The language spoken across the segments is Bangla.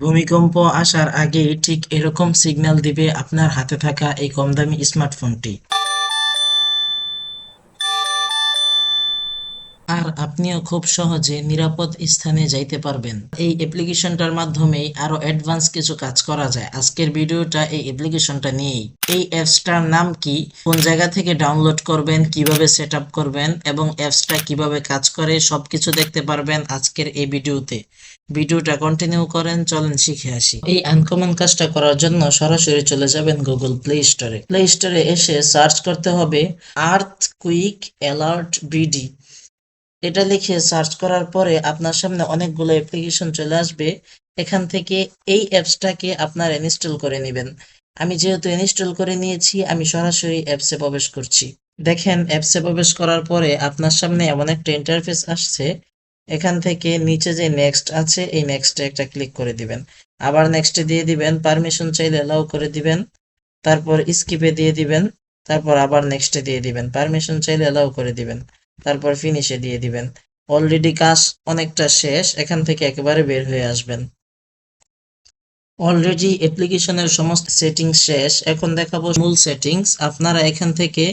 ভূমিকম্প আসার আগেই ঠিক এরকম সিগন্যাল দিবে আপনার হাতে থাকা এই কমদামি স্মার্টফোনটি। আর আপনিও খুব সহজে নিরাপদ স্থানে যাইতে পারবেন। এই অ্যাপ্লিকেশনটার মাধ্যমেই আরো অ্যাডভান্স কিছু কাজ করা যায়। আজকের ভিডিওটা এই অ্যাপ্লিকেশনটা নিয়েই। এই অ্যাপসটার নাম কি, কোন জায়গা থেকে ডাউনলোড করবেন, কিভাবে সেট আপ করবেন এবং অ্যাপসটা কিভাবে কাজ করে সবকিছু দেখতে পারবেন আজকের এই ভিডিওতে। ভিডিওটা কন্টিনিউ করেন, চলেন শিখে আসি। এই আনকমন কাজটা করার জন্য সরাসরি চলে যাবেন গুগল প্লে স্টোরে। প্লে স্টোরে এসে সার্চ করতে হবে আর্থকুইক অ্যালার্ট বিডি। এটা লিখে সার্চ করার পরে আপনার সামনে অনেকগুলো অ্যাপ্লিকেশন চলে আসবে। এখান থেকে এই অ্যাপসটাকে আপনার ইনস্টল করে নেবেন। আমি যেহেতু ইনস্টল করে নিয়েছি, আমি সরাসরি অ্যাপসে প্রবেশ করছি। দেখেন, অ্যাপসে প্রবেশ করার পরে আপনার সামনে এমন একটা ইন্টারফেস আসছে। এখান থেকে নিচে যে নেক্সট আছে, এই নেক্সটে একটা ক্লিক করে দিবেন। আবার নেক্সটে দিয়ে দিবেন, পারমিশন চাইলে অ্যালাউ করে দিবেন, তারপর স্কিপে দিয়ে দিবেন, তারপর আবার নেক্সটে দিয়ে দিবেন, পারমিশন চাইলে অ্যালাউ করে দিবেন, তারপর ফিনিশে দিয়ে দিবেন। অলরেডি কাজ অনেকটা শেষ, এখান থেকে একেবারে বের হয়ে আসবেন। অলরেডি অ্যাপ্লিকেশনের সমস্ত সেটিংস শেষ। এখন দেখাবো মূল সেটিংস। আপনারা এখান থেকে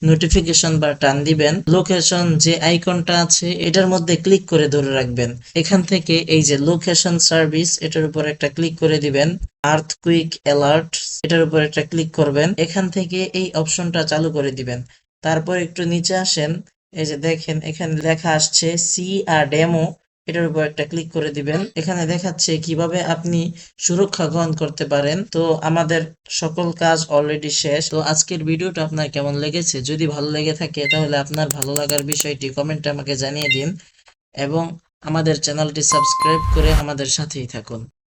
নোটিফিকেশন বা টান দিবেন। লোকেশন যে আইকনটা আছে এটার মধ্যে ক্লিক করে ধরে রাখবেন। এখান থেকে এই যে লোকেশন সার্ভিস, এটার উপর একটা ক্লিক করে দিবেন। আর্থকুইক অ্যালার্ট, এটার উপর একটা ক্লিক করবেন। এখান থেকে এই অপশনটা চালু করে দিবেন। তারপর একটু নিচে আসেন, এই যে দেখেন এখানে লেখা আসছে সি আর ডেমো, এটার উপর একটা ক্লিক করে দিবেন। এখানে দেখাচ্ছে কিভাবে আপনি সুরক্ষা গ্রহণ করতে পারেন। তো আমাদের সকল কাজ অলরেডি শেষ। তো আজকের ভিডিওটা আপনার কেমন লেগেছে? যদি ভালো লেগে থাকে তাহলে আপনার ভালো লাগার বিষয়টি কমেন্টে আমাকে জানিয়ে দিন এবং আমাদের চ্যানেলটি সাবস্ক্রাইব করে আমাদের সাথেই থাকুন।